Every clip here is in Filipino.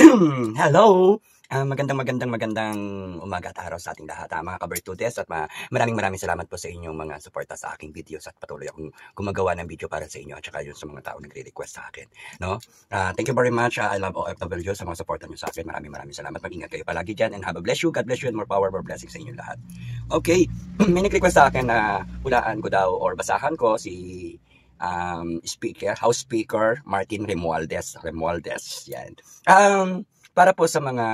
Hello! Magandang umaga at araw sa ating lahat, mga ka-Bertudes, at maraming salamat po sa inyong mga suporta sa aking videos at patuloy akong gumagawa ng video para sa inyo at saka yun sa mga tao nagre-request sa akin. No? Thank you very much. I love OFW sa mga suporta nyo sa akin. Maraming salamat. Mag-ingat kayo palagi dyan and have a bless you. God bless you and more power, more blessings sa inyo lahat. Okay, may nag-request sa akin na hulaan ko daw or basahan ko si House Speaker Martin Romualdez. Yan. Para po sa mga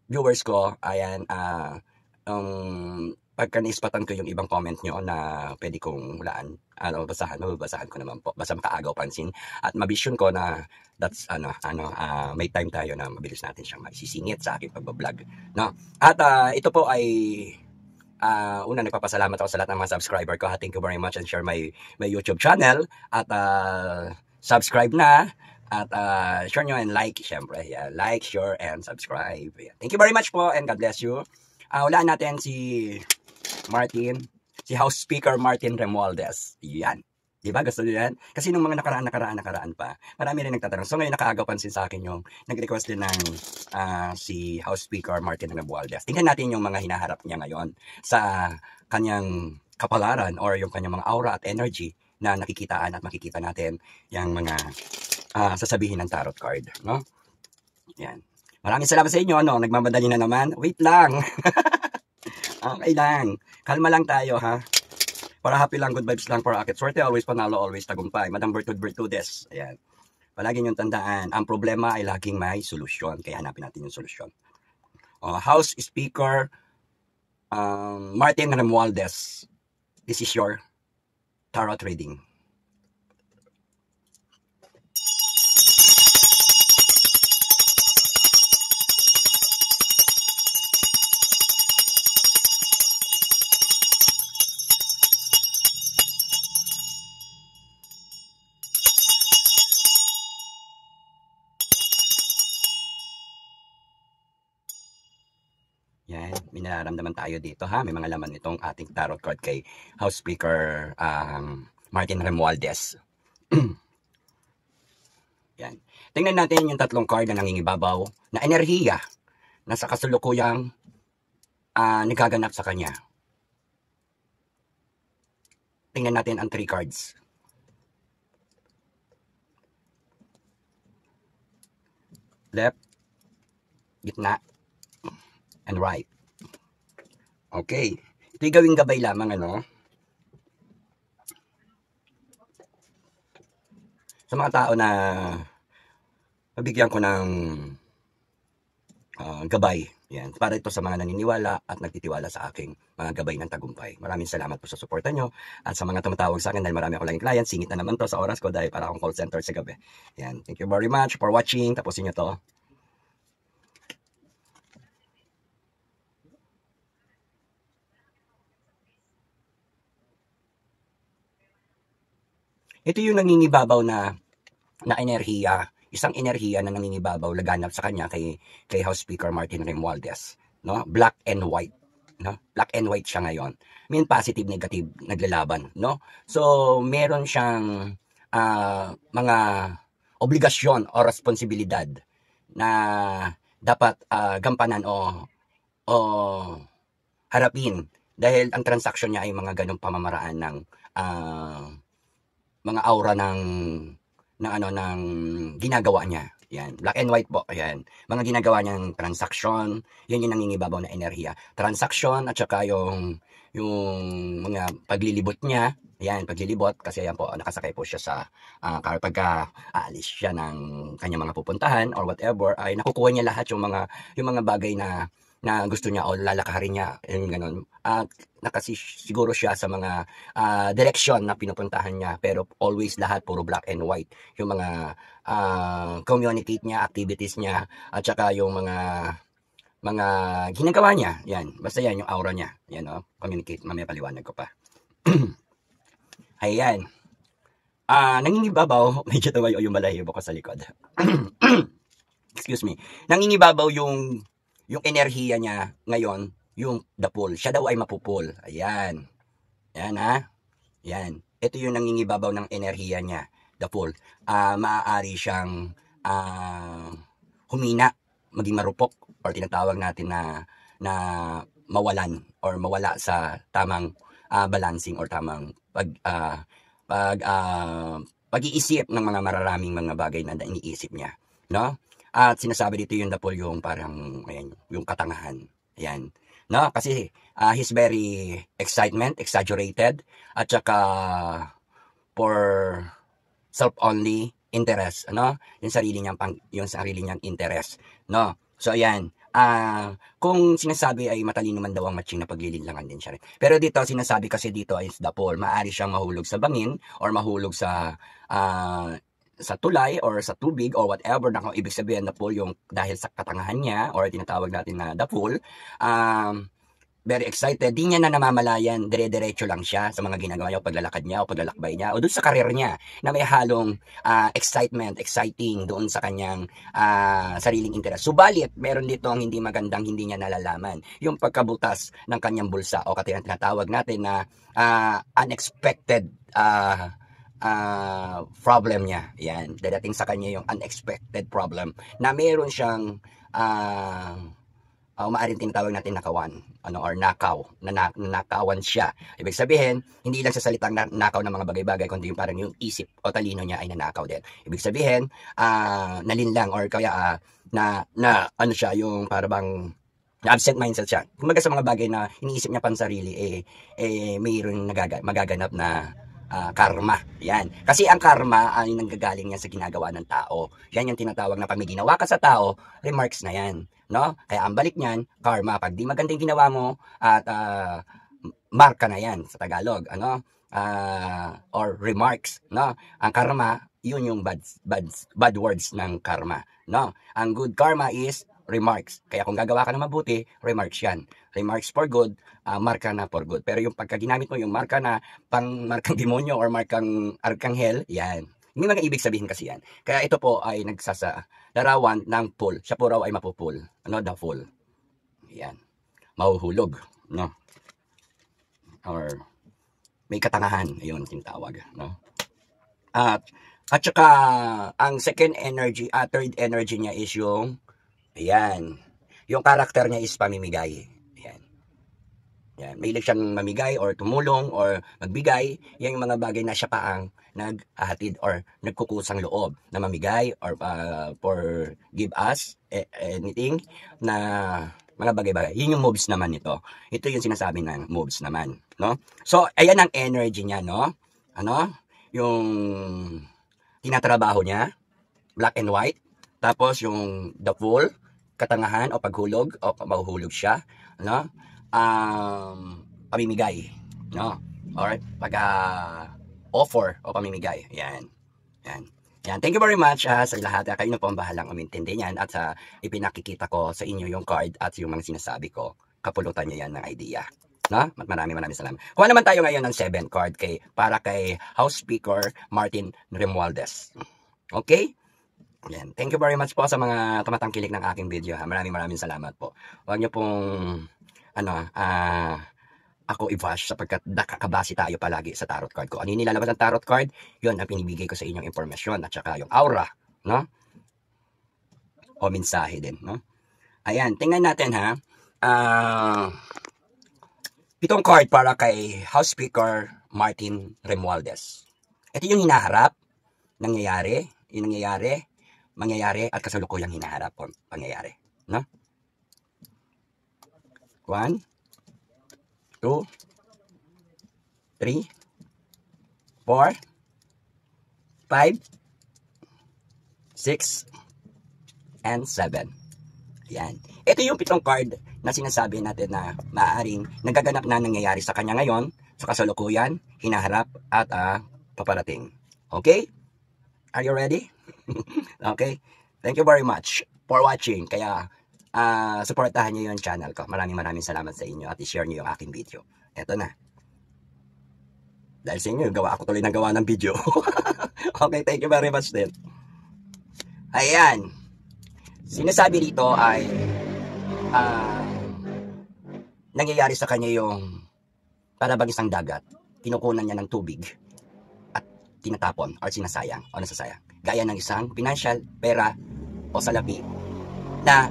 viewers ko, ayan, pagka naispatan ko yung ibang comment nyo na pwede kong hulaan, babasahan ko naman po, basta makaagaw pansin at mabisyon ko na that's may time tayo na mabilis natin siyang maisisingit sa aking pagbablog, no? At ito po ay una, nagpapasalamat ako sa lahat ng mga subscriber ko. Thank you very much and share my YouTube channel at subscribe na. At share nyo and like, syempre. Yeah, like, share, and subscribe. Yeah. Thank you very much po and God bless you. Ulaan natin si House Speaker Martin Romualdez. Yan. Diba? Gusto nyo yan? Kasi nung mga nakaraan pa, marami rin nagtatanong. So ngayon nakaagaw pansin sa akin yung nag-request din ng si House Speaker Martin Romualdez. Tingnan natin yung mga hinaharap niya ngayon sa kanyang kapalaran or yung kanyang mga aura at energy na nakikitaan at makikita natin yung mga sasabihin ng tarot card, no? Yan. Maraming salamat sa inyo, no? Nagmamadali na naman. Wait lang. Okay lang. Kalma lang tayo, ha? Para happy lang, good vibes lang, para akit. Swerte, always panalo, always tagumpay. Madam Bertudes. Ayan. Palagi niyong tandaan, ang problema ay laging may solusyon. Kaya hanapin natin yung solusyon. House Speaker Martin Romualdez. This is your tarot reading. Yan, may nararamdaman tayo dito, ha. May mga laman itong ating tarot card kay House Speaker Martin Romualdez. Yan. Tingnan natin yung tatlong card na nangingibabaw na enerhiya na sa kasulukuyang nagaganap sa kanya. Tingnan natin ang 3 cards. Left, gitna, and right. Okay. Ito'y gawing gabay lamang, sa mga tao na mabigyan ko ng gabay. Yan. Para ito sa mga naniniwala at nagtitiwala sa aking mga gabay ng tagumpay. Maraming salamat po sa suporta nyo. At sa mga tumatawag sa akin, dahil marami ako lang client, singit na naman to sa oras ko dahil para akong call center sa gabi. Yan. Thank you very much for watching. Tapusin nyo to. Ito yung nangingibabaw na enerhiya, isang enerhiya na nangingibabaw laganap sa kanya kay House Speaker Martin Romualdez, no? Black and white, no? Black and white siya ngayon. Mean positive, negative, naglalaban, no? So, meron siyang mga obligasyon o responsibilidad na dapat gampanan o harapin dahil ang transaksyon niya ay mga ganong pamamaraan ng mga aura ng ginagawa niya. Yan, black and white po. Ayan, mga ginagawa niyang transaksyon, yan yung nangingibabaw na enerhiya. Transaksyon at saka yung mga paglilibot niya. Ayan, paglilibot kasi ayan po, nakasakay po siya sa pagka aalis siya ng kanyang mga pupuntahan or whatever, ay nakukuha niya lahat yung mga bagay na gusto niya o lalakarin niya, yung ganun. Nakasiguro siya sa mga direksyon na pinupuntahan niya, pero always lahat puro black and white. Yung mga communicate niya, activities niya, at saka yung mga ginagawa niya. Yan, basta yan yung aura niya. Yan, communicate, mamaya paliwanag ko pa. Ayan. Nangingibabaw, medyo tumayo yung balahibo ko sa likod. Excuse me. Nangingibabaw yung enerhiya niya ngayon, yung the pool. Siya daw ay mapupul. Ayan. Yan, ha? Yan. Ito yung nangingibabaw ng enerhiya niya, the pool. Maaari siyang humina, maging marupok, or tinatawag natin na mawalan or mawala sa tamang balancing or tamang pag-iisip ng mga mararaming mga bagay na iniisip niya, no? At sinasabi dito yung Dapol yung parang ayan, yung katangahan. Ayan. No, kasi he's very exaggerated at saka for self-only interest, ano? Yung sarili niyang interest, no? So ayan, kung sinasabi ay matalino man daw ang matching na paglilinlangan din siya rin. Pero dito, sinasabi kasi dito is Dapol, maaari siyang mahulog sa bangin or mahulog sa tulay or sa tubig or whatever na kung ibig sabihin na pool yung dahil sa katangahan niya or tinatawag natin na the pool, very excited, di niya na namamalayan, dire-diretso lang siya sa mga ginagawa niya o paglalakad niya o paglalakbay niya o doon sa karir niya na may halong exciting doon sa kanyang sariling interes. Subalit, meron dito ang hindi magandang hindi niya nalalaman. Yung pagkabutas ng kanyang bulsa o tinatawag natin na unexpected problem niya. Yan, dadating sa kanya yung unexpected problem na meron siyang maaaring tinatawag natin nakawan or nakaw, nakawan siya. Ibig sabihin, hindi lang sa salitang nakaw ng mga bagay-bagay, kundi yung parang yung isip o talino niya ay nanakaw din. Ibig sabihin, nalinlang or kaya na ano siya, yung parang absent mindset siya. Kumbaga sa mga bagay na iniisip niya pan sarili, mayroong magaganap na karma. Yan. Kasi ang karma ay nanggagaling yan sa ginagawa ng tao. Yan yung tinatawag na pag may ginawa ka sa tao, remarks na yan. No? Kaya ang balik niyan, karma. Pag di magandang ginawa mo, at marka na yan sa Tagalog. Or remarks. No? Ang karma, yun yung bad words ng karma. No? Ang good karma is remarks. Kaya kung gagawa ka ng mabuti, remarks yan. Remarks for good, marka na for good. Pero yung pagka ginamit mo yung marka na pang markang demonyo or markang arkanghel, yan. Hindi mga ibig sabihin kasi yan. Kaya ito po ay larawan ng pool. Siya po raw ay mapupul. The fool. Yan. Mahuhulog. No? Or may katangahan. Ayun, tinatawag. No? At saka, ang second energy, third energy niya is yung ayan. Yung karakter niya is pamimigay. Ayan. Yan. May siyang mamigay or tumulong or magbigay. Yan yung mga bagay na siya pa ang naghahatid or nagkukusang loob na mamigay or for give us anything na mga bagay-bagay. Yun yung moves naman nito. Ito yung sinasabi ng moves naman. No? So, ayan ang energy niya. No? Yung tinatrabaho niya. Black and white. Tapos yung the fool, katangahan o paghulog o mahuhulog siya, no? Pamimigay, no? Or offer o pamimigay. Yan. Thank you very much sa lahat. Kayo na po ang bahalang umintindi niyan at ipinakikita ko sa inyo yung card at yung mga sinasabi ko. Kapulutan niyo yan ng idea. No? Maraming salamat. Kuha naman tayo ngayon ng 7 card para kay House Speaker Martin Romualdez. Okay? Yan. Thank you very much po sa mga tumatangkilik ng aking video. Maraming salamat po. Huwag niyo pong ako i-bash sapagkat nakakabase tayo palagi sa tarot card ko. Ano yung nilalabas ng tarot card? Yun ang pinibigay ko sa inyong impormasyon at saka yung aura, no? O mensahe din, no? Ayan, tingnan natin ha. 7 card para kay House Speaker Martin Romualdez. Ito yung hinaharap, mangyayari at kasalukuyang hinaharap o pangyayari, no? 1, 2, 3, 4, 5, 6, and 7. Yan. Ito yung 7 card na sinasabi natin na maaaring nagaganap na nangyayari sa kanya ngayon, sa kasalukuyan, hinaharap at paparating. Okay? Are you ready? Okay? Thank you very much for watching. Kaya, supportahan nyo yung channel ko. Maraming salamat sa inyo at i-share nyo yung aking video. Eto na. Dahil sa inyo, ako tuloy gawa ng video. Okay, thank you very much din. Ayan. Sinasabi dito ay nangyayari sa kanya yung parang isang dagat. Kinukunan niya ng tubig at tinatapon or sinasayang o nasasayang. gaya ng isang financial, pera, o salapi, na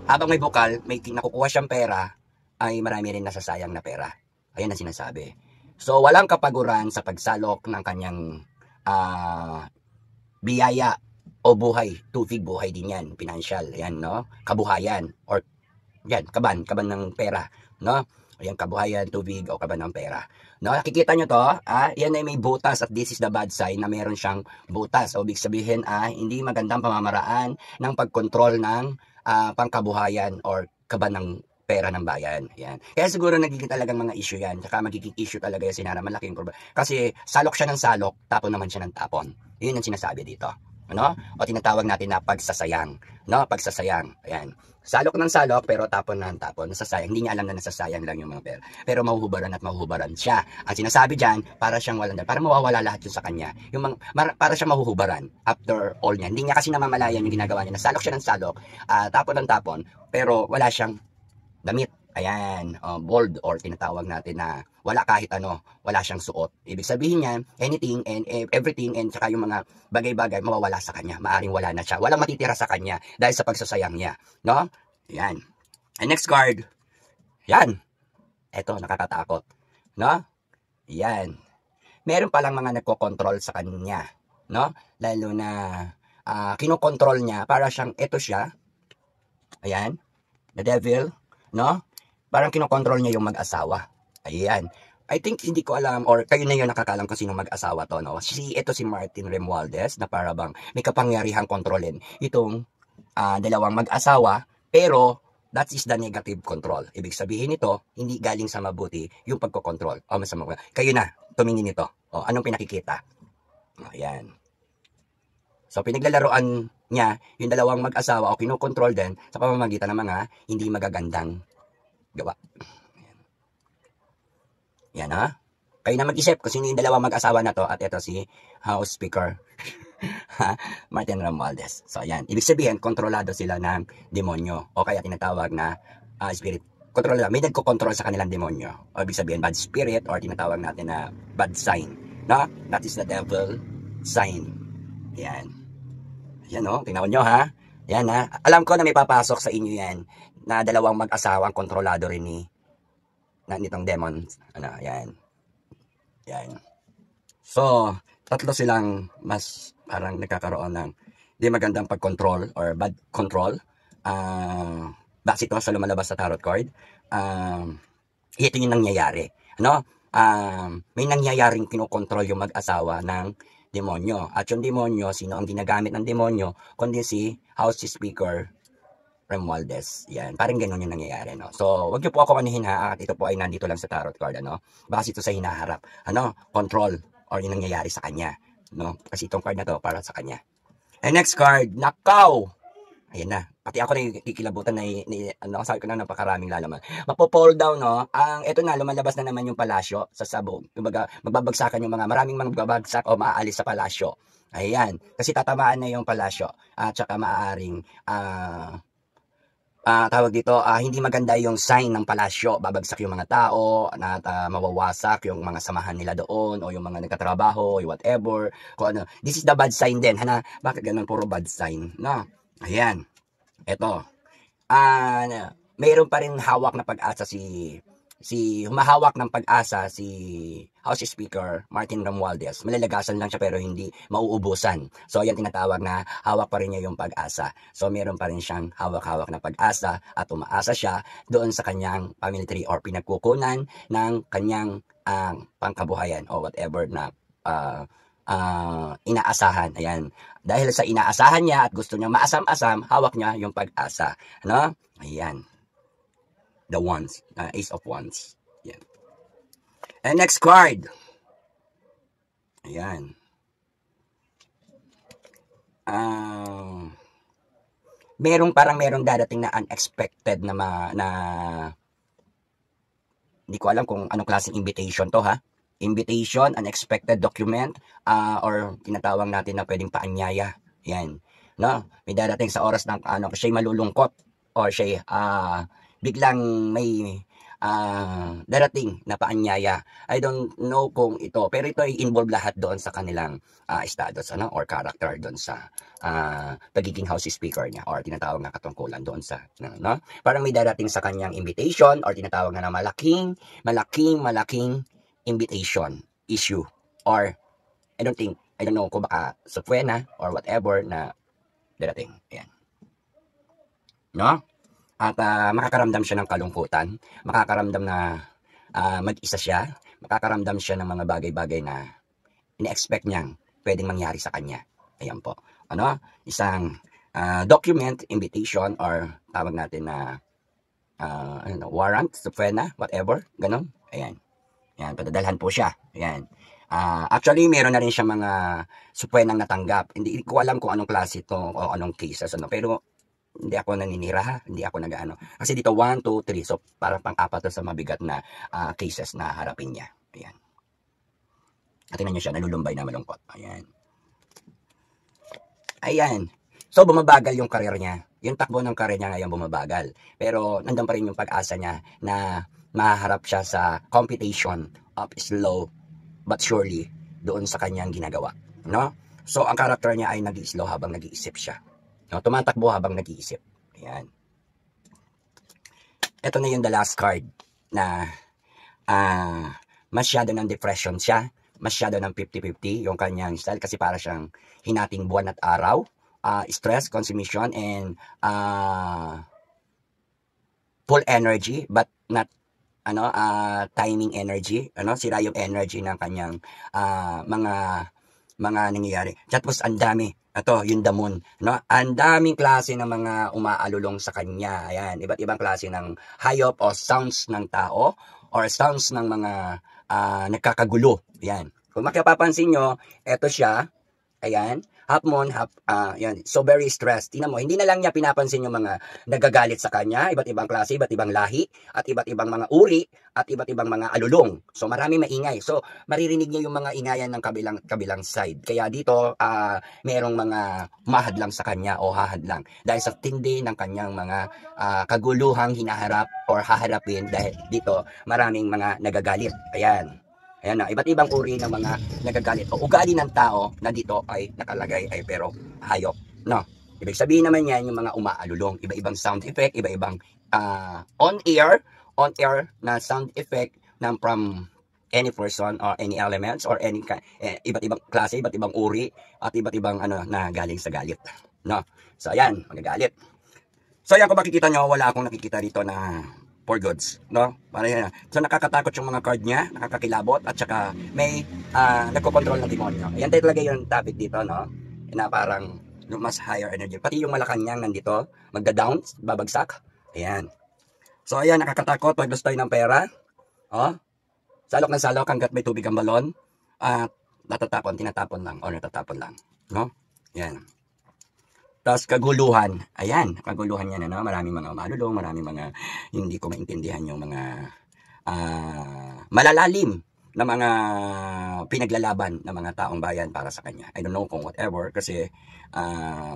habang may bukal, may nakukuha siyang pera, ay marami rin nasasayang na pera. Ayan ang sinasabi. So, walang kapaguran sa pagsalok ng kanyang biyaya o buhay. Tubig, buhay din yan. Financial, yan, no? Kabuhayan, or yan, kaban ng pera, no? Ayan, kabuhayan, tubig, o kaban ng pera. No, nakikita nyo to, yan ay may butas, at this is the bad sign na meron siyang butas. O, ibig sabihin, hindi magandang pamamaraan ng pagkontrol ng pangkabuhayan or kaban ng pera ng bayan. Yan. Kaya siguro nagiging talagang mga issue yan. Tsaka magiging issue talaga yan, sinara, malaking problema. Kasi salok siya ng salok, tapon naman siya ng tapon. Yun ang sinasabi dito. Ano? O tinatawag natin na pagsasayang. No? Pagsasayang. Ayan. Salok ng salok, pero tapon ng tapon. Nasasayang. Hindi niya alam na nasasayang lang yung mga pera. Pero mahuhubaran at mahuhubaran siya. Ang sinasabi dyan, para siyang walang dahil. Para mawawala lahat yun sa kanya. Yung para siyang mahuhubaran after all niya. Hindi niya kasi namamalayan yung ginagawa niya. Nasalok siya ng salok, tapon ng tapon, pero wala siyang damit. Ayan, bold, or tinatawag natin na wala kahit ano, wala siyang suot. Ibig sabihin niyan, anything and everything and saka yung mga bagay-bagay mawawala sa kanya. Maaring wala na siya. Walang matitira sa kanya dahil sa pagsasayang niya. No? Ayan. And next card. Yan. Ito, nakakatakot. No? Yan. Meron palang mga nagko-control sa kanya. No? Lalo na kinokontrol niya para siyang ito siya. Ayan. The devil. No? Parang kinokontrol niya yung mag-asawa. Ayan. I think hindi ko alam, or kayo na yun nakakalam kung sino mag-asawa to, no? Ito si Martin Romualdez, na para bang may kapangyarihang kontrolin itong dalawang mag-asawa, pero that is the negative control. Ibig sabihin nito, hindi galing sa mabuti yung pagkokontrol. O masama. Kayo na, tumingin nito. O, anong pinakikita? Ayan. So, pinaglalaroan niya yung dalawang mag-asawa o kinokontrol din sa pamamagitan ng mga hindi magagandang gawa. Yan ha. Kayo na mag-isip kung sino yung dalawang mag-asawa na to, at ito si House Speaker Martin Romualdez. So, yan. Ibig sabihin, kontrolado sila ng demonyo, o kaya tinatawag na spirit. Kontrolado. May nagko-control sa kanilang demonyo. O ibig sabihin, bad spirit, or tinatawag natin na bad sign. No? That is the devil sign. Yan. Yan o. Tingnan nyo ha. Yan ha. Alam ko na may papasok sa inyo yan, na dalawang mag-asawang kontrolado rin nitong demon. Ano, yan. Yan. So, tatlo silang mas parang nagkakaroon ng di magandang pag-control or bad control. Base ito sa lumalabas sa tarot card. Ito yung nangyayari. Ano? May nangyayaring kinokontrol yung mag-asawa ng demonyo. At yung demonyo, sino ang ginagamit ng demonyo? Kundi si House Speaker Romualdez. Yan, parang ganoon yung nangyayari, no? So, wag niyo po ako anihin ha, at ito po ay nandito lang sa tarot card, ano? Baka ito sa hinaharap, ano? Control, or yung nangyayari sa kanya, no? Kasi itong card na to, para sa kanya. And next card, Nakaw! Ayan na, pati ako na kikilabutan na, ano, sabi ko na napakaraming lalaman. Mapo-fall down, no? Ito na, lumalabas na naman yung palasyo sa sabog. Kumbaga, magbabagsakan yung maraming magbabagsak o maaalis sa palasyo. Ayan, kasi tatamaan na yung palasyo. At saka maaaring, tawag dito, hindi maganda yung sign ng palasyo. Babagsak yung mga tao, at mawawasak yung mga samahan nila doon, o yung mga nagkatrabaho, yung whatever. Kung ano. This is the bad sign din. Bakit ganun puro bad sign? No? Ayan. Ito. Mayroon pa rin hawak na pag-asa humahawak ng pag-asa si House Speaker Martin Romualdez. Malalagasan lang siya pero hindi mauubusan. So, yan tinatawag na hawak pa rin niya yung pag-asa. So, meron pa rin siyang hawak-hawak na pag-asa, at umaasa siya doon sa kanyang family tree or pinagkukunan ng kanyang pangkabuhayan o whatever na inaasahan. Ayan. Dahil sa inaasahan niya at gusto niya maasam-asam, hawak niya yung pag-asa. Ano? Ayan. The Wands, Ace of Wands. Yan. And next card. Ayan. Merong dadating na unexpected na hindi ko alam kung anong klaseng invitation to ha. Invitation, unexpected document, or tinatawag natin na pwedeng paanyaya. Yan. No? May dadating sa oras ng siya'y malulungkot, or siya'y biglang may darating na paanyaya. I don't know kung ito, pero ito ay involve lahat doon sa kanilang status or character doon sa pagiging house speaker niya or tinatawag na katungkulan doon sa parang may darating sa kanyang invitation or tinatawag na malaking invitation issue or I don't know kung baka subpoena or whatever na darating. Ayan. No? At makakaramdam siya ng kalungkutan, makakaramdam na mag-isa siya, makakaramdam siya ng mga bagay-bagay na ina-expect niyang pwedeng mangyari sa kanya. Ayan po. Isang document, invitation, or tawag natin na warrant, subpoena, whatever, ganun. Ayan. Ayan, padadalhan po siya. Ayan. Actually, meron na rin siya mga subpoenang natanggap. Hindi ko alam kung anong klase ito o anong cases, pero hindi ako naninira, hindi ako nag-ano. Kasi dito 1, 2, 3. So parang pang-apat sa mabigat na cases na harapin niya. Ayan. At tingnan niyo siya, nalulumbay na malungkot. Ayan. Ayan. So bumabagal yung career niya. Yung takbo ng career niya ngayon bumabagal. Pero nandun pa rin yung pag-asa niya na maharap siya sa competition of slow but surely doon sa kanyang ginagawa. No? So ang character niya ay nag-slow habang nag-iisip siya. No, tumatakbo habang nag-iisip. Ayan. Ito na yung the last card na masyado ng depression siya, masyado ng 50-50 yung kanyang style kasi para siyang hinating buwan at araw, stress, consumption, and full energy but not timing energy, sira yung energy ng kanyang mga nangyayari. Tapos ang dami. Ito, yung damon, Ang daming klase ng mga umaalulong sa kanya. Ayan, iba't ibang klase ng hayop o sounds ng tao or sounds ng mga nagkakagulo. Ayan. Kung makipapansin nyo, ito siya. Ayan, half moon, yan. So very stressed. Tingnan mo, hindi na lang niya pinapansin yung mga nagagalit sa kanya, iba't ibang klase, iba't ibang lahi, at iba't ibang mga uri, at iba't ibang mga alulong. So marami maingay. So maririnig niyo yung mga ingayan ng kabilang side. Kaya dito, merong mga mahadlang sa kanya o hahadlang dahil sa tindi ng kanyang mga kaguluhang hinaharap or haharapin dahil dito maraming mga nagagalit. Ayan. Ayan na, iba't ibang uri ng mga nagagalit o ugali ng tao na dito ay nakalagay ay pero hayop. No? Ibig sabihin naman yan yung mga umaalulong, iba-ibang sound effect, iba-ibang on-air na sound effect ng from any person or any elements or any iba't ibang klase, iba't ibang uri at iba't ibang na galing sa galit. No? So ayan, magagalit. So ayan, kung makikita nyo, wala akong nakikita dito na for goods, no? Para yan. So nakakatakot yung mga card niya, nakakakilabot at saka may nagko-control ng demonyo. Ayan talaga yung topic dito, no? Na parang mas higher energy. Pati yung Malacanang nandito, magda-down, babagsak. Ayan. So ayan, nakakatakot pag gusto tayo ng pera. Oh. Salok ng salok hangga't may tubig ang balon. Tinatapon lang o natatapon lang, no? Ayan. Tapos kaguluhan, ayan, kaguluhan yan, maraming mga umalulong, maraming mga hindi ko maintindihan yung mga malalalim na mga pinaglalaban ng mga taong bayan para sa kanya. I don't know kung whatever kasi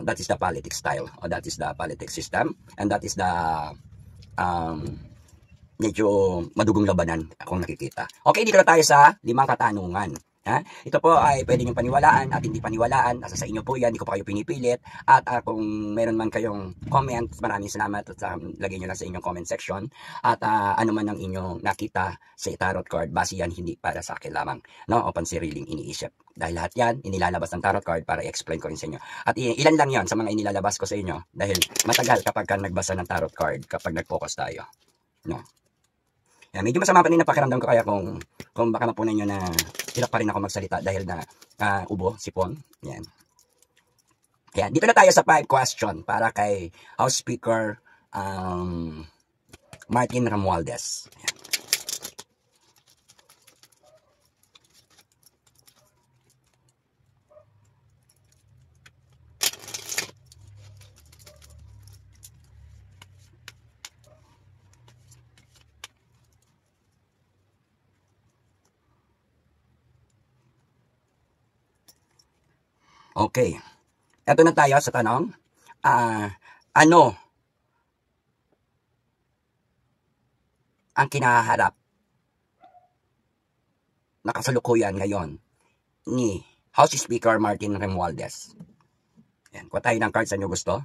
that is the politics style or that is the politics system and that is the medyo madugong labanan akong nakikita. Okay, dito na tayo sa 5 katanungan. Ha? Ito po ay pwede nyo paniwalaan at hindi paniwalaan. Nasa sa inyo po yan, hindi ko pa kayo pinipilit. At kung meron man kayong comment, maraming salamat at lagay nyo lang sa inyong comment section. At ano man ang inyong nakita sa tarot card, base yan hindi para sa akin lamang, no? O pansariling iniisip. Dahil lahat yan, inilalabas ng tarot card para i-explain ko rin sa inyo. At ilan lang yan sa mga inilalabas ko sa inyo. Dahil matagal kapag nagbasa ng tarot card, kapag nag-focus tayo. No? Yan, medyo masama pa rin na pakiramdam ko kaya kung baka mapunan nyo na hirap pa rin ako magsalita dahil na ubo, sipon. Yan. Yan. Dito na tayo sa 5 question para kay House Speaker Martin Romualdez. Yan. Okay. Ito na tayo sa tanong. Ano ang kinaharap na kasalukuyan ngayon ni House Speaker Martin Romualdez. Yan, kuha tayo ng cards na nyo gusto.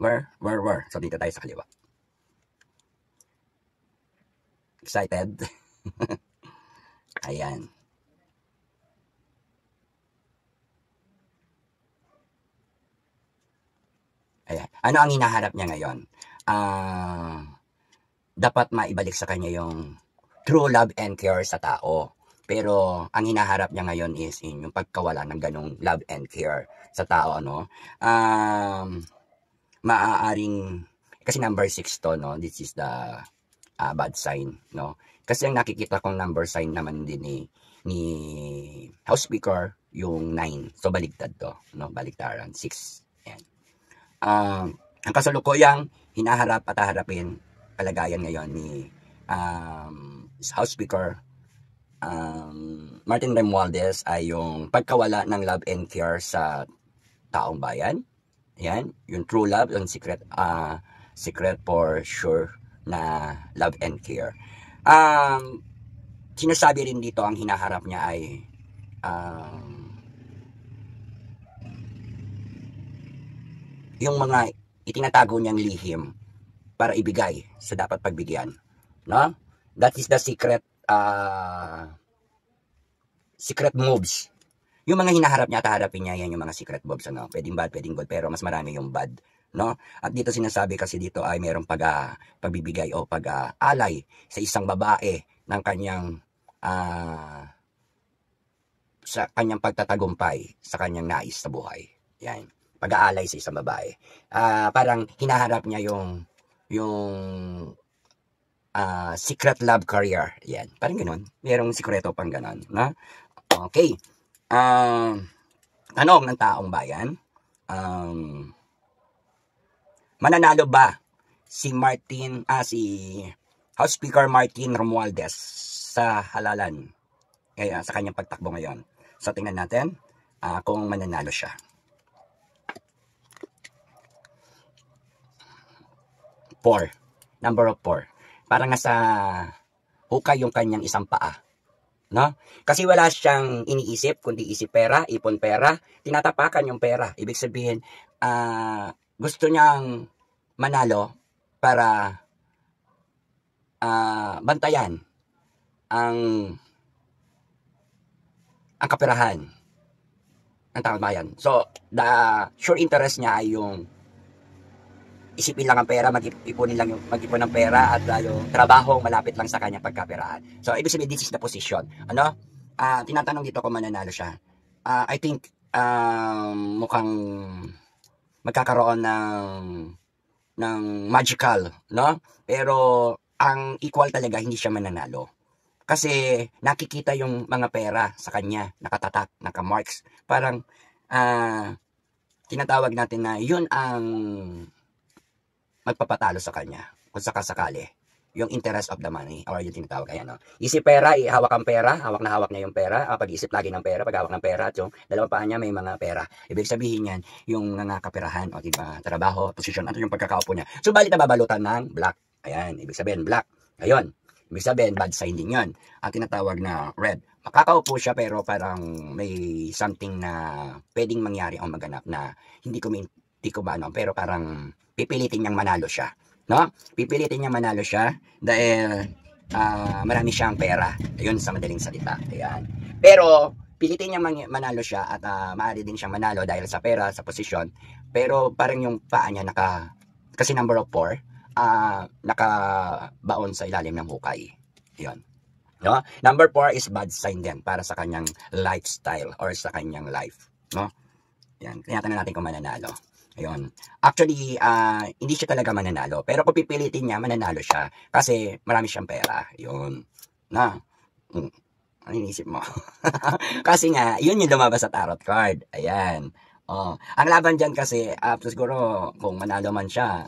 Where? So, dito tayo sa kaliwa. Excited? Ayan. Ayan. Ano ang hinaharap niya ngayon? Dapat maibalik sa kanya yung true love and care sa tao. Pero ang hinaharap niya ngayon is yung pagkawala ng ganong love and care sa tao, ano. Maaaring, kasi number 6 to, no? This is the bad sign, no? Kasi ang nakikita kong number sign naman din ni House Speaker, yung 9. So, baligtad to, no? Baligtaran, 6. Ayan. Ang kasalukuyang hinaharap at haharapin kalagayan ngayon ni House Speaker Martin Romualdez ay yung pagkawala ng love and care sa taong bayan. Yan, yung true love, yung secret for sure na love and care. Sinasabi rin dito ang hinaharap niya ay yung mga itinatago niyang lihim para ibigay sa dapat pagbigyan, no? That is the secret moves. Yung mga hinaharap niya at harapin niya, yan yung mga secret moves, ano? Pwedeng bad, pwedeng good, pero mas marami yung bad, no? At dito sinasabi kasi dito ay mayroong pagbibigay o pag-alay sa isang babae ng kanyang sa kanyang pagtatagumpay sa kanyang nais sa buhay. Yan, pag-aalay sa isang babae. Parang hinaharap niya yung secret love career. Yan, parang ganoon. Mayroong sikreto pang ganoon, no? Okay. Tanong ng taong bayan, mananalo ba si House Speaker Martin Romualdez sa halalan sa kanyang pagtakbo ngayon? So, tingnan natin kung mananalo siya. Number of 4. Parang nasa hukay yung kanyang isang paa, no? Kasi wala siyang iniisip kundi isip pera, ipon pera, tinatapakan yung pera. Ibig sabihin, gusto niyang manalo para bantayan ang kaperahan ng taong bayan. So, the sure interest niya ay yung isipin lang ang pera, mag-ipon ng pera at yung trabaho malapit lang sa kanyang pagkaperahan. So, ibig sabihin, this is the position. Ano? Tinatanong dito kung mananalo siya. I think, mukhang magkakaroon ng magical, no? Pero, ang equal talaga, hindi siya mananalo. Kasi, nakikita yung mga pera sa kanya, nakatatak, nakamarks. Parang, tinatawag natin na yun ang magpapatalo sa kanya kung sakasakali yung interest of the money or yung tinatawag, ayan, no? Isip pera, hawak ang pera, hawak na hawak niya yung pera, pag-isip lagi ng pera, pag-hawak ng pera at yung dalawang paa niya may mga pera. Ibig sabihin yan, yung nakaperahan o diba, trabaho, posisyon, ano yung pagkakaupo niya. Subalit na babalutan ng black. Ayan, ibig sabihin black. Ayun, ibig sabihin bad sign din yun. Ang tinatawag na red. Makakaupo siya pero parang may something na pwedeng mangyari o maganap na hindi ko ba ano, pero parang pipilitin niyang manalo siya, no? Pipilitin niyang manalo siya dahil marami siyang pera. Ayun sa madaling salita. Ayan. Pero pilitin niyang manalo siya at maaari din siyang manalo dahil sa pera, sa posisyon. Pero parang yung paa niya kasi number of 4, nakabaon sa ilalim ng hukay. Ayun. No? Number 4 is bad sign din para sa kanyang lifestyle or sa kanyang life, no? Yan, kaya natin kung mananalo. Ayun. Actually, hindi siya talaga mananalo. Pero kung pipilitin niya, mananalo siya. Kasi marami siyang pera. Yun. Na. Ano inisip mo? Kasi nga, yun yung lumabas sa tarot card. Ayan. Ang laban dyan kasi, siguro, kung manalo man siya,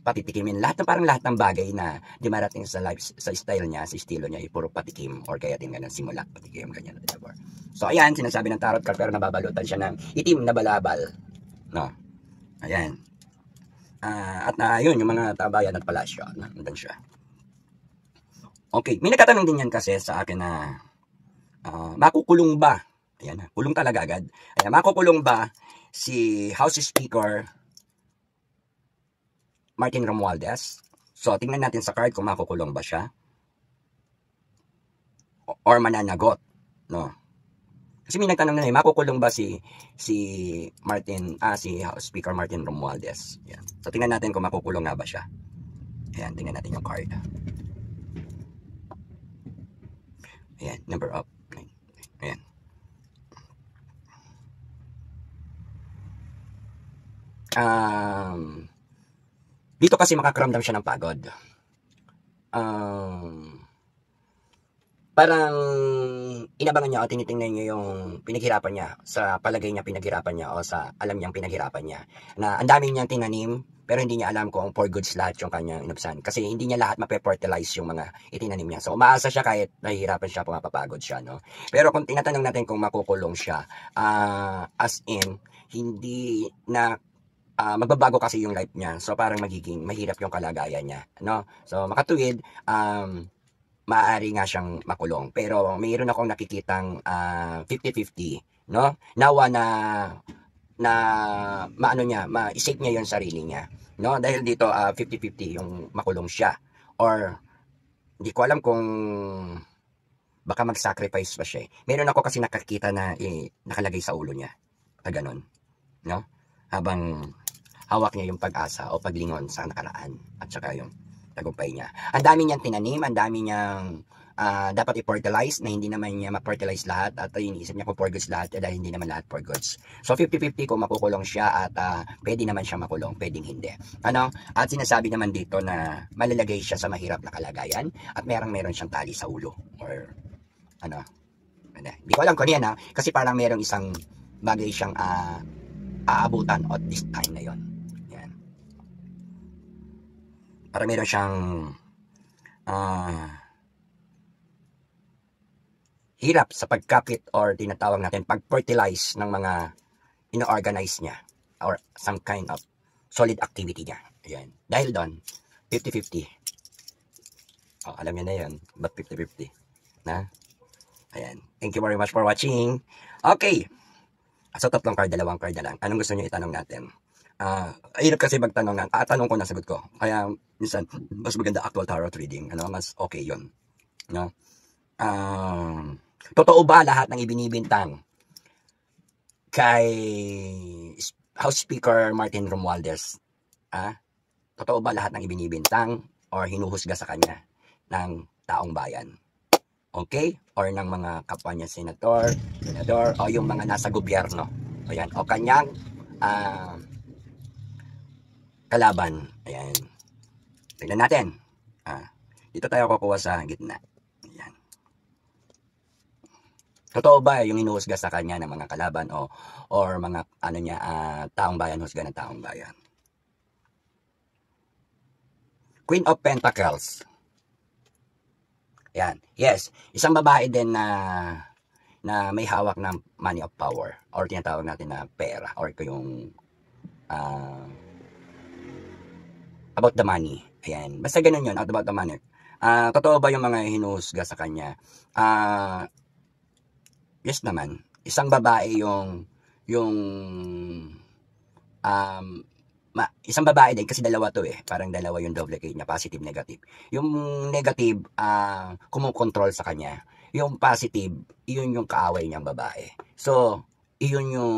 patitikimin. Parang lahat ng bagay na dimarating sa life, sa style niya, sa estilo niya, puro patikim. Or kaya din ganun, simula, patikim, ganyan. Whatever. So, ayan, sinasabi ng tarot card, pero nababalutan siya ng itim na balabal. No? Ayan. Yun, yung mga tabayan at palasyo, nandun siya. Okay, may nagtatanong din yan kasi sa akin na makukulong ba? Ayan, kulong talaga agad. Ayan, makukulong ba si House Speaker Martin Romualdez? So, tingnan natin sa card kung makukulong ba siya or mananagot, no? Kasi may nagtanong na makukulong ba si House Speaker Martin Romualdez? Ayan. So, tingnan natin kung makukulong nga ba siya. Ayan, tingnan natin yung card. Ayan, number up. Ayan. Dito kasi makakaramdam siya ng pagod. Parang inabangan niya o tinitingnan niya yung pinaghirapan niya, sa palagay niya pinaghirapan niya o sa alam niyang pinaghirapan niya. Na ang dami niyang tinanim, pero hindi niya alam kung for goods lahat yung kanyang inubsan. Kasi hindi niya lahat mape-fertilize yung mga itinanim niya. So umaasa siya kahit nahihirapan siya, pumapapagod siya, no? Pero kung tinatanong natin kung makukulong siya, as in, hindi na magbabago kasi yung life niya. So parang magiging mahirap yung kalagayan niya, no? So makatuwid, maaari nga siyang makulong. Pero mayroon akong nakikitang 50-50, no? Nawa na maano niya, ma-save niya yung sarili niya, no? Dahil dito 50-50 yung makulong siya. Or hindi ko alam kung baka mag-sacrifice pa siya. Meron ako kasi nakakita na nakalagay sa ulo niya. Ganun, no? Habang hawak niya yung pag-asa o paglingon sa nakaraan at saka yung tagumpay niya. Ang dami niyang tinanim, ang dami niyang dapat i-fertilize na hindi naman niya ma-fertilize lahat at iniisip niya kung for goods lahat dahil hindi naman lahat for goods. So 50-50 kung makukulong siya at pwede naman siya makulong, pwedeng hindi. Ano? At sinasabi naman dito na malalagay siya sa mahirap na kalagayan at meron siyang tali sa ulo or ano. Hindi ko alam kung yan kasi parang merong isang bagay siyang aabutan at this time na yon. Para meron siyang hirap sa pagkapit or tinatawag natin pag-fertilize ng mga ino-organize niya or some kind of solid activity niya. Ayan. Dahil doon, 50-50. Alam niyo na yun. But 50-50. Na? Ayan. Thank you very much for watching. Okay. So, tatlong card, dalawang card na lang. Anong gusto niyo itanong natin? Hirap kasi magtanong ng tanong ko na sagot ko. Kaya minsan mas maganda actual tarot reading, mas okay 'yon. No? Totoo ba lahat ng ibinibintang kay House Speaker Martin Romualdez? Totoo ba lahat ng ibinibintang or hinuhusga sa kanya ng taong bayan? Okay? Or ng mga kapwa niya senador, o yung mga nasa gobyerno. Ayan, o kanyang kalaban. Ayan. Tignan natin. Dito tayo kukuha sa gitna. Ayan. Totoo ba yung hinuhusga sa kanya ng mga kalaban or mga taong bayan, husga ng taong bayan? Queen of Pentacles. Ayan. Yes. Isang babae din na may hawak ng money of power or tinatawag natin na pera or yung about the money. Ayan. Basta ganun yun, about the money. Totoo ba yung mga hinuhusga sa kanya? Yes naman. Isang babae isang babae din kasi dalawa to Parang dalawa yung double case niya, positive, negative. Yung negative, kumukontrol sa kanya. Yung positive, iyon yung kaaway niyang babae. So, iyon yung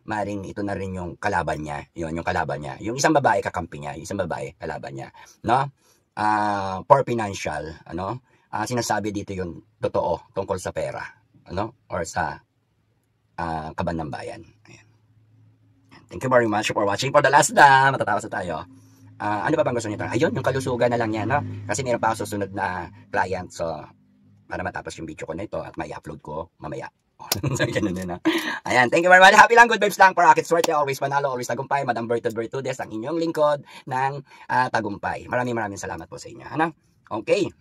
maring ito na rin yung kalaban niya. Yun, yung kalaban niya. Yung isang babae kakampi niya, yung isang babae kalaban niya, no? For financial, sinasabi dito yung totoo tungkol sa pera, or sa kaban ng bayan. Ayan. Thank you very much for watching. For the last matatawas na tayo. Ano pa bang gusto niyo? Ayun, yung kalusugan na lang yan, no? Kasi meron pa ako susunod na client, so para matapos yung video ko na ito at may upload ko mamaya. Ganun na. Ayan, thank you very much. Happy lang, good vibes lang. Para akit swerte, always panalo, always tagumpay. Madam Bertudes, ang inyong lingkod ng tagumpay. Maraming salamat po sa inyo. Okay.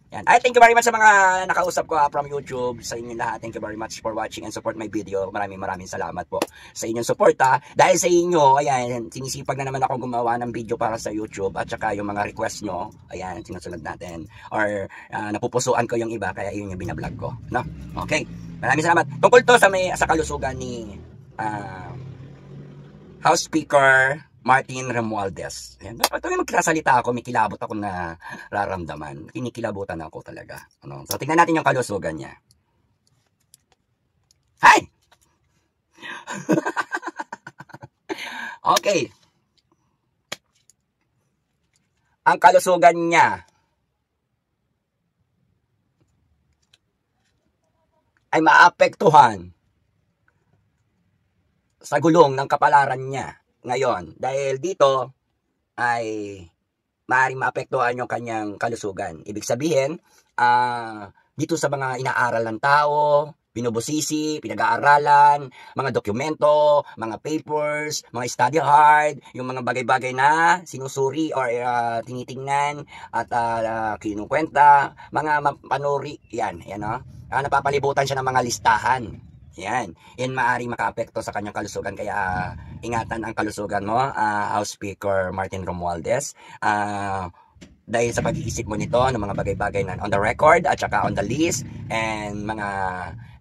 Yan. Ay, thank you very much sa mga nakausap ko from YouTube. Sa inyo lahat, thank you very much for watching and support my video. Maraming salamat po sa inyong support ha. Dahil sa inyo, ayan, sinisipag na naman ako gumawa ng video para sa YouTube at saka yung mga request nyo, ayan, sinusunod natin. Or napupusuan ko yung iba, kaya yun yung binablog ko. No? Okay. Maraming salamat. Tungkol to sa kalusugan ni House Speaker Martin Romualdez. Ayan. Ito yung magkasalita ako, may kilabot ako na raramdaman. Kinikilabutan ako talaga. Ano? So, tingnan natin yung kalusugan niya. Hi! Okay. Ang kalusugan niya ay maapektuhan sa gulong ng kapalaran niya ngayon, dahil dito ay maaaring maapektuhan yung kanyang kalusugan. Ibig sabihin, dito sa mga inaaral ng tao, binubusisi, pinag-aaralan, mga dokumento, mga papers, mga study hard, yung mga bagay-bagay na sinusuri or tinitingnan at kinukwenta, mga mapanuri, yan, no? Napapalibutan siya ng mga listahan. Yan maaaring makaapekto sa kanyang kalusugan, kaya ingatan ang kalusugan mo, House Speaker Martin Romualdez. Dahil sa pag-iisip mo nito ng mga bagay-bagay na on the record at saka on the list and mga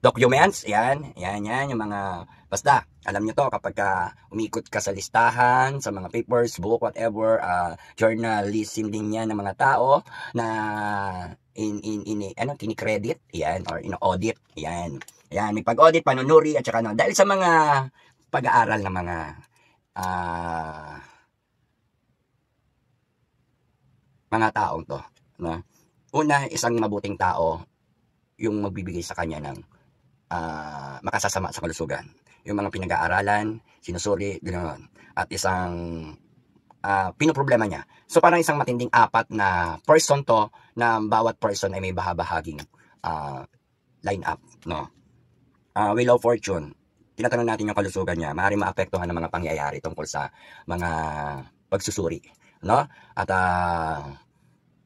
documents, yan, yung mga, basta, alam nyo to, kapag umikot ka sa listahan, sa mga papers, book, whatever, journalism din yan ng mga tao na kinikredit, yan, or ino-audit, yan, may pag-audit, panunuri, at saka dahil sa mga pag-aaral ng mga taong to, no? Una, isang mabuting tao yung magbibigay sa kanya ng makasasama sa kalusugan. Yung mga pinag-aaralan, sinusuri, ganoon. At isang pinoproblema niya. So parang isang matinding apat na person to, na bawat person ay may bahaging line up, no? Wheel of Fortune, tinatanong natin yung kalusugan niya, maaaring maapektuhan ng mga pangyayari tungkol sa mga pagsusuri, no? At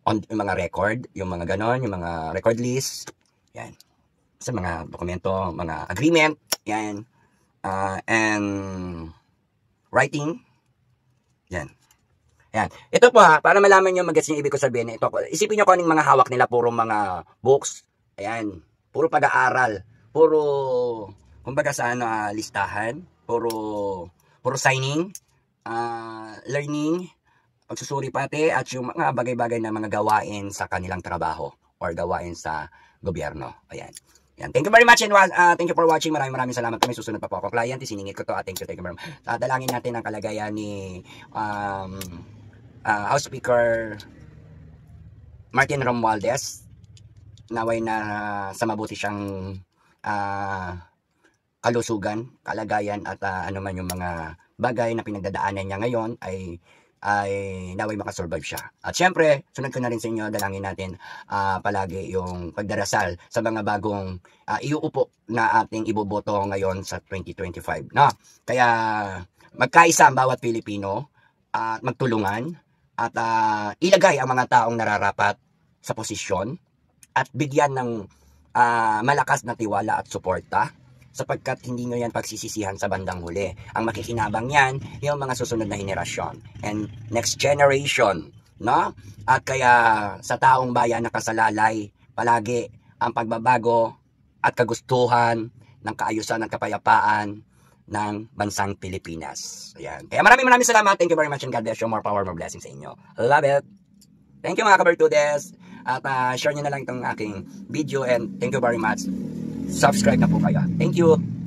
yung mga record, yung mga ganon, yung mga record list, yan. Sa mga dokumento, mga agreement, yan. And writing, yan. Yan. Ito po para malaman nyo mag-gets yung ibig ko sabihin. Ito, isipin nyo kung anong mga hawak nila, puro mga books, ayan, puro pag-aaral, puro, kumbaga sa listahan, puro signing, learning, pagsusuri pati, at yung mga bagay-bagay na mga gawain sa kanilang trabaho or gawain sa gobyerno. Ayan. Yan. Thank you very much and thank you for watching. Maraming salamat. Kami susunod pa po ako. Client, isiningit ko to. Thank you very much. Dalangin natin ang kalagayan ni House Speaker Martin Romualdez. Naway na sa mabuti siyang kalusugan, kalagayan at ano man yung mga bagay na pinagdadaanan niya ngayon ay naway makasurvive siya. At syempre, sunod ko na rin sa inyo, dalangin natin palagi yung pagdarasal sa mga bagong iuupo na ating iboboto ngayon sa 2025. No? Kaya magkaisa ang bawat Pilipino at magtulungan at ilagay ang mga taong nararapat sa posisyon at bigyan ng malakas na tiwala at suporta, sapagkat hindi nyo yan pagsisisihan sa bandang huli. Ang makikinabang yan, yung mga susunod na henerasyon and next generation, no? At kaya sa taong bayan nakasalalay palagi ang pagbabago at kagustuhan ng kaayusan at kapayapaan ng bansang Pilipinas. Ayan. Kaya maraming salamat. Thank you very much and God bless you. More power, more blessings sa inyo. Love it. Thank you mga kabertudes. At share nyo na lang itong aking video and thank you very much. Subscribe na po kayo. Thank you.